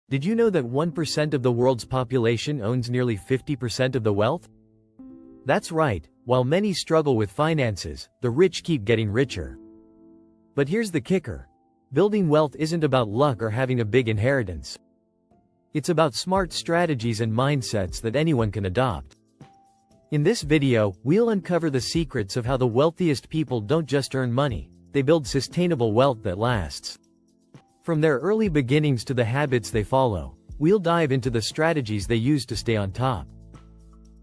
Did you know that 1% of the world's population owns nearly 50% of the wealth? That's right, while many struggle with finances, the rich keep getting richer. But here's the kicker. Building wealth isn't about luck or having a big inheritance. It's about smart strategies and mindsets that anyone can adopt. In this video, we'll uncover the secrets of how the wealthiest people don't just earn money, they build sustainable wealth that lasts. From their early beginnings to the habits they follow, we'll dive into the strategies they use to stay on top.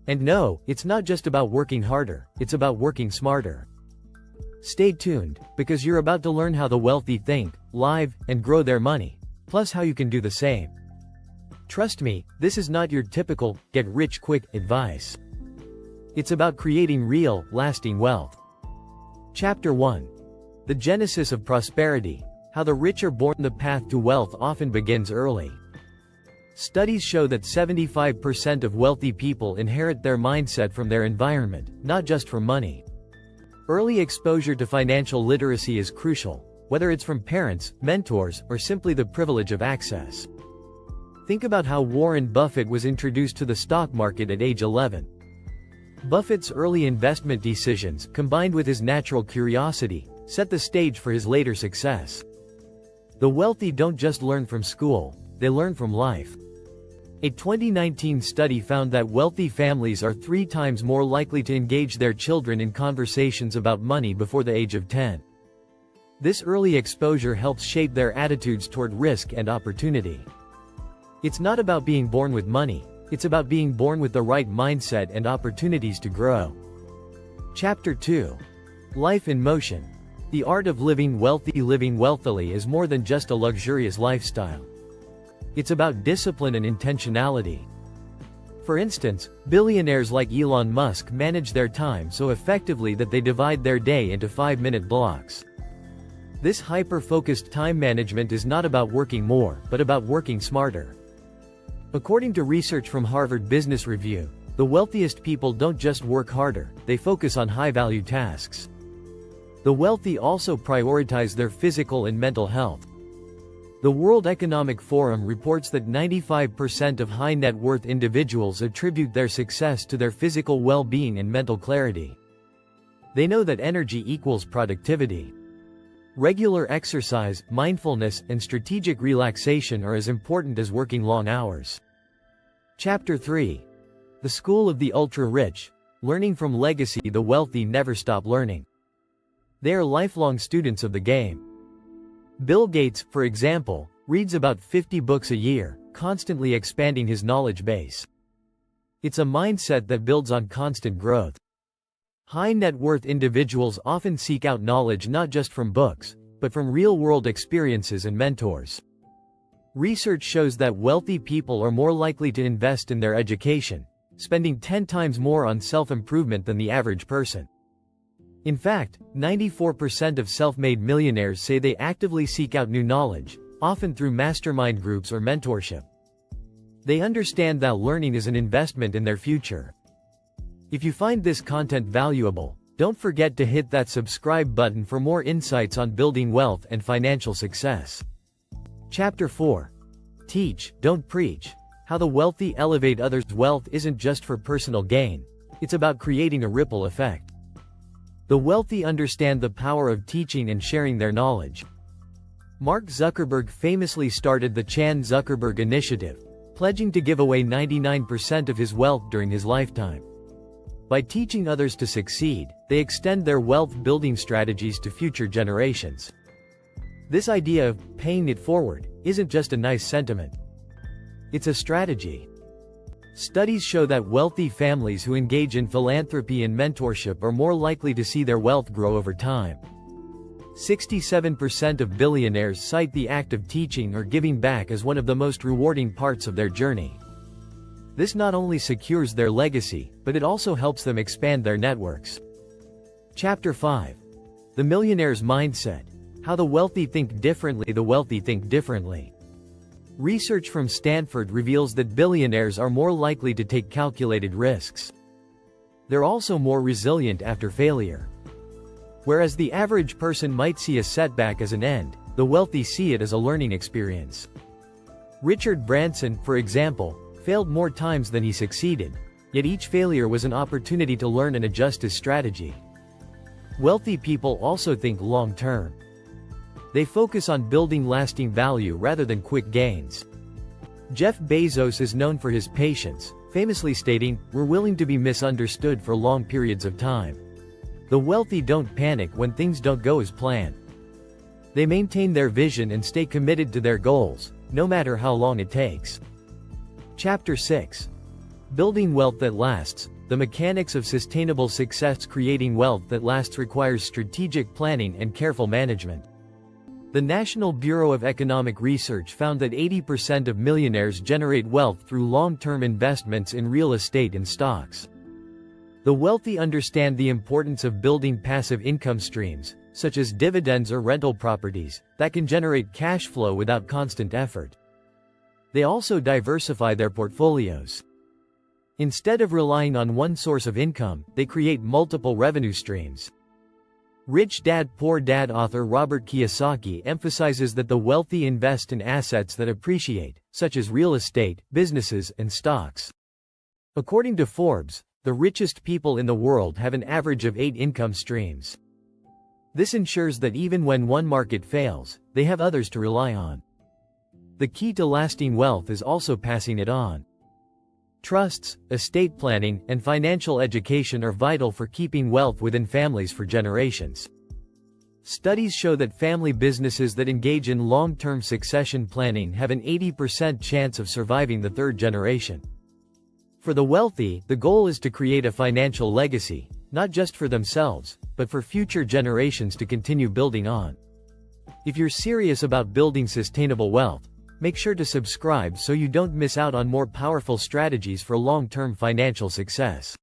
And no, it's not just about working harder, it's about working smarter. Stay tuned, because you're about to learn how the wealthy think, live, and grow their money, plus how you can do the same. Trust me, this is not your typical, get-rich-quick advice. It's about creating real, lasting wealth. Chapter 1. The Genesis of Prosperity. How the rich are born. The path to wealth often begins early. Studies show that 75% of wealthy people inherit their mindset from their environment, not just from money. Early exposure to financial literacy is crucial, whether it's from parents, mentors, or simply the privilege of access. Think about how Warren Buffett was introduced to the stock market at age 11. Buffett's early investment decisions, combined with his natural curiosity, set the stage for his later success. The wealthy don't just learn from school, they learn from life. A 2019 study found that wealthy families are 3 times more likely to engage their children in conversations about money before the age of 10. This early exposure helps shape their attitudes toward risk and opportunity. It's not about being born with money, it's about being born with the right mindset and opportunities to grow. Chapter 2. Life in Motion. The art of living wealthy. Living wealthily is more than just a luxurious lifestyle. It's about discipline and intentionality. For instance, billionaires like Elon Musk manage their time so effectively that they divide their day into 5-minute blocks. This hyper-focused time management is not about working more, but about working smarter. According to research from Harvard Business Review, the wealthiest people don't just work harder, they focus on high-value tasks. The wealthy also prioritize their physical and mental health. The World Economic Forum reports that 95% of high net worth individuals attribute their success to their physical well-being and mental clarity. They know that energy equals productivity. Regular exercise, mindfulness, and strategic relaxation are as important as working long hours. Chapter 3. The School of the Ultra-Rich. Learning from legacy. The wealthy never stop learning. They are lifelong students of the game. Bill Gates, for example, reads about 50 books a year, constantly expanding his knowledge base. It's a mindset that builds on constant growth. High net worth individuals often seek out knowledge not just from books, but from real-world experiences and mentors. Research shows that wealthy people are more likely to invest in their education, spending 10 times more on self-improvement than the average person. In fact, 94% of self-made millionaires say they actively seek out new knowledge, often through mastermind groups or mentorship. They understand that learning is an investment in their future. If you find this content valuable, don't forget to hit that subscribe button for more insights on building wealth and financial success. Chapter 4. Teach, don't preach. How the wealthy elevate others. Wealth isn't just for personal gain, it's about creating a ripple effect. The wealthy understand the power of teaching and sharing their knowledge. Mark Zuckerberg famously started the Chan Zuckerberg Initiative, pledging to give away 99% of his wealth during his lifetime. By teaching others to succeed, they extend their wealth-building strategies to future generations. This idea of paying it forward isn't just a nice sentiment. It's a strategy. Studies show that wealthy families who engage in philanthropy and mentorship are more likely to see their wealth grow over time. 67% of billionaires cite the act of teaching or giving back as one of the most rewarding parts of their journey. This not only secures their legacy, but it also helps them expand their networks. Chapter 5. The Millionaire's Mindset. How the wealthy think differently. The wealthy think differently. Research from Stanford reveals that billionaires are more likely to take calculated risks. They're also more resilient after failure. Whereas the average person might see a setback as an end, the wealthy see it as a learning experience. Richard Branson, for example, failed more times than he succeeded, yet each failure was an opportunity to learn and adjust his strategy. Wealthy people also think long-term. They focus on building lasting value rather than quick gains. Jeff Bezos is known for his patience, famously stating, "We're willing to be misunderstood for long periods of time." The wealthy don't panic when things don't go as planned. They maintain their vision and stay committed to their goals, no matter how long it takes. Chapter 6. Building Wealth That Lasts. The mechanics of sustainable success. Creating wealth that lasts requires strategic planning and careful management. The National Bureau of Economic Research found that 80% of millionaires generate wealth through long-term investments in real estate and stocks. The wealthy understand the importance of building passive income streams, such as dividends or rental properties, that can generate cash flow without constant effort. They also diversify their portfolios. Instead of relying on one source of income, they create multiple revenue streams. Rich Dad Poor Dad author Robert Kiyosaki emphasizes that the wealthy invest in assets that appreciate, such as real estate, businesses, and stocks. According to Forbes, the richest people in the world have an average of 8 income streams. This ensures that even when one market fails, they have others to rely on. The key to lasting wealth is also passing it on. Trusts, estate planning, and financial education are vital for keeping wealth within families for generations. Studies show that family businesses that engage in long-term succession planning have an 80% chance of surviving the third generation. For the wealthy, the goal is to create a financial legacy, not just for themselves, but for future generations to continue building on. If you're serious about building sustainable wealth, make sure to subscribe so you don't miss out on more powerful strategies for long-term financial success.